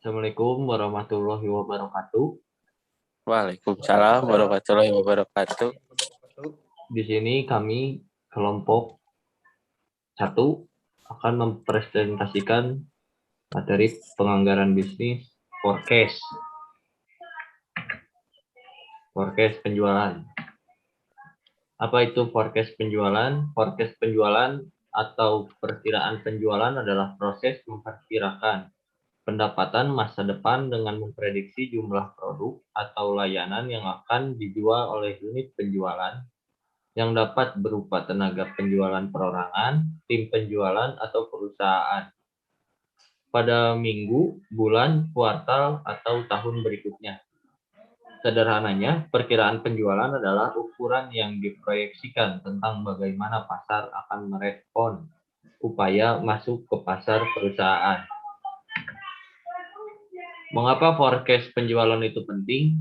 Assalamualaikum warahmatullahi wabarakatuh. Waalaikumsalam warahmatullahi wabarakatuh. Di sini kami kelompok 1 akan mempresentasikan materi penganggaran bisnis forecast penjualan. Apa itu forecast penjualan? Forecast penjualan atau perkiraan penjualan adalah proses memperkirakan pendapatan masa depan dengan memprediksi jumlah produk atau layanan yang akan dijual oleh unit penjualan yang dapat berupa tenaga penjualan perorangan, tim penjualan, atau perusahaan pada minggu, bulan, kuartal, atau tahun berikutnya. Sederhananya, perkiraan penjualan adalah ukuran yang diproyeksikan tentang bagaimana pasar akan merespon upaya masuk ke pasar perusahaan. Mengapa forecast penjualan itu penting?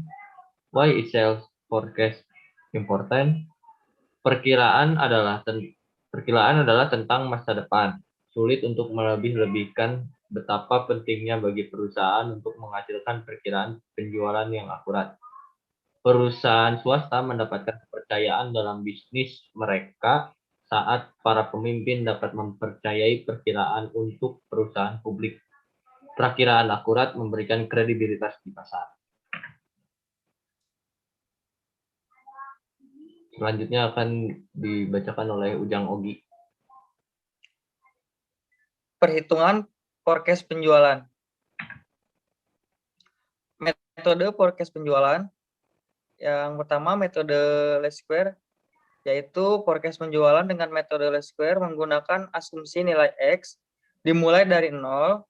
Why is sales forecast important? Perkiraan adalah tentang masa depan. Sulit untuk melebih-lebihkan betapa pentingnya bagi perusahaan untuk menghasilkan perkiraan penjualan yang akurat. Perusahaan swasta mendapatkan kepercayaan dalam bisnis mereka saat para pemimpin dapat mempercayai perkiraan untuk perusahaan publik. Perakiraan akurat memberikan kredibilitas di pasar. Selanjutnya akan dibacakan oleh Ujang Ogi. Perhitungan forecast penjualan. Metode forecast penjualan. Yang pertama metode least square, yaitu forecast penjualan dengan metode least square menggunakan asumsi nilai X dimulai dari 0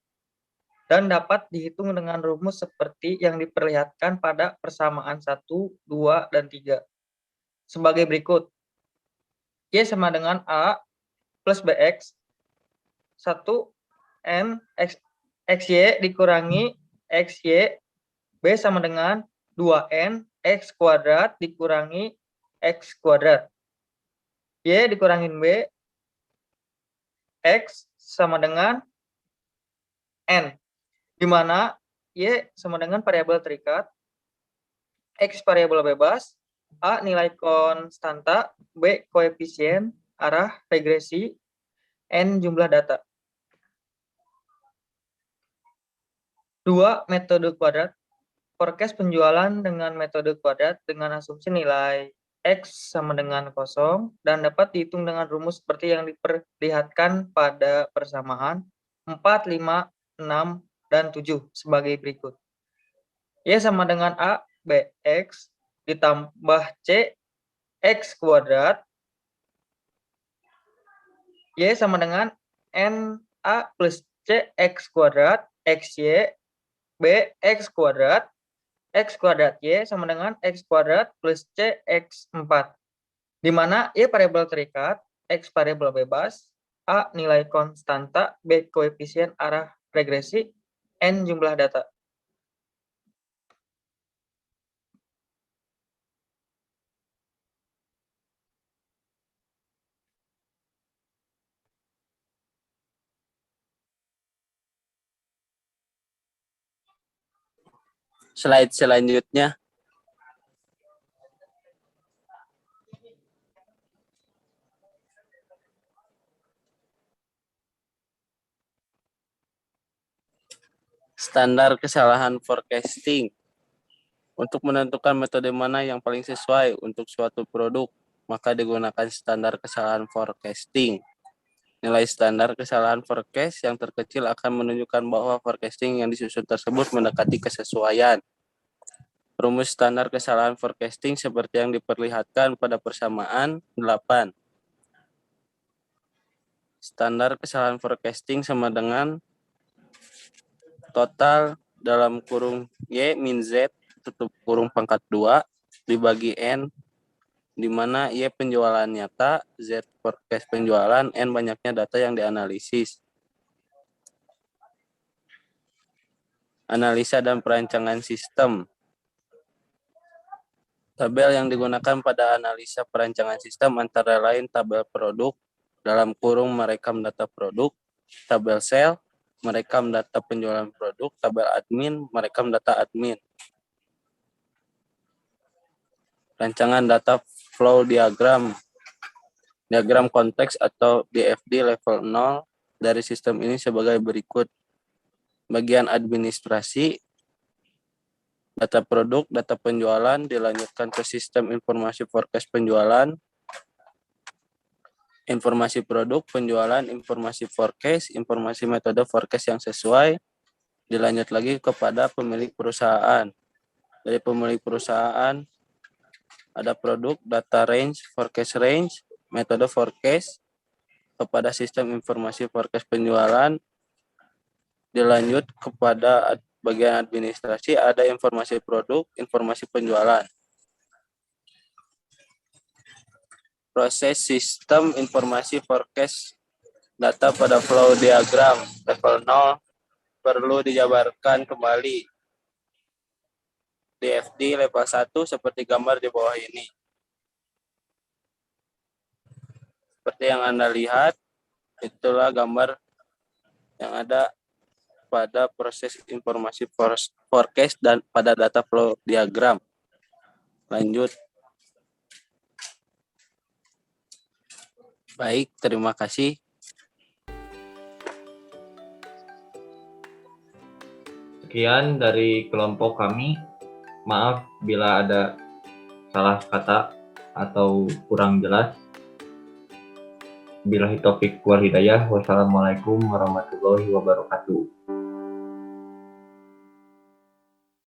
dan dapat dihitung dengan rumus seperti yang diperlihatkan pada persamaan 1, 2, dan 3. Sebagai berikut. Y sama dengan A plus BX 1 N XY dikurangi XY, B sama dengan 2N X kuadrat dikurangi X kuadrat. Y dikurangin B, X sama dengan N, di mana Y sama dengan variabel terikat, X variabel bebas, A nilai konstanta, B koefisien arah regresi, N jumlah data. 2. Metode kuadrat. Forecast penjualan dengan metode kuadrat dengan asumsi nilai X sama dengan 0 dan dapat dihitung dengan rumus seperti yang diperlihatkan pada persamaan 4, 5, 6, dan 7 sebagai berikut. Y sama dengan A, BX ditambah C, X kuadrat. Y sama dengan NA plus C, X kuadrat, XY, B, X kuadrat. X kuadrat Y sama dengan X kuadrat plus C X 4. Di mana Y variabel terikat, X variabel bebas, A nilai konstanta, B koefisien arah regresi, N jumlah data. Slide selanjutnya. Standar kesalahan forecasting. Untuk menentukan metode mana yang paling sesuai untuk suatu produk, maka digunakan standar kesalahan forecasting. Nilai standar kesalahan forecast yang terkecil akan menunjukkan bahwa forecasting yang disusun tersebut mendekati kesesuaian. Rumus standar kesalahan forecasting seperti yang diperlihatkan pada persamaan 8. Standar kesalahan forecasting sama dengan total dalam kurung Y min Z tutup kurung pangkat 2 dibagi N, di mana Y penjualan nyata, Z forecast penjualan, N banyaknya data yang dianalisis. Analisa dan perancangan sistem. Tabel yang digunakan pada analisa perancangan sistem antara lain tabel produk, dalam kurung merekam data produk, tabel sel, merekam data penjualan produk. Tabel admin, merekam data admin. Rancangan data flow diagram. Diagram konteks atau DFD level 0 dari sistem ini sebagai berikut. Bagian administrasi, data produk, data penjualan dilanjutkan ke sistem informasi forecast penjualan, informasi produk, penjualan, informasi forecast, informasi metode forecast yang sesuai, dilanjut lagi kepada pemilik perusahaan. Dari pemilik perusahaan, ada produk, data range, forecast range, metode forecast, kepada sistem informasi forecast penjualan, dilanjut kepada bagian administrasi, ada informasi produk, informasi penjualan. Proses sistem informasi forecast data pada flow diagram level 0 perlu dijabarkan kembali. DFD level 1 seperti gambar di bawah ini. Seperti yang Anda lihat, itulah gambar yang ada pada proses informasi forecast dan pada data flow diagram. Lanjut. Baik, terima kasih. Sekian dari kelompok kami. Maaf bila ada salah kata atau kurang jelas. Billahi taufik wal hidayah. Wassalamualaikum warahmatullahi wabarakatuh.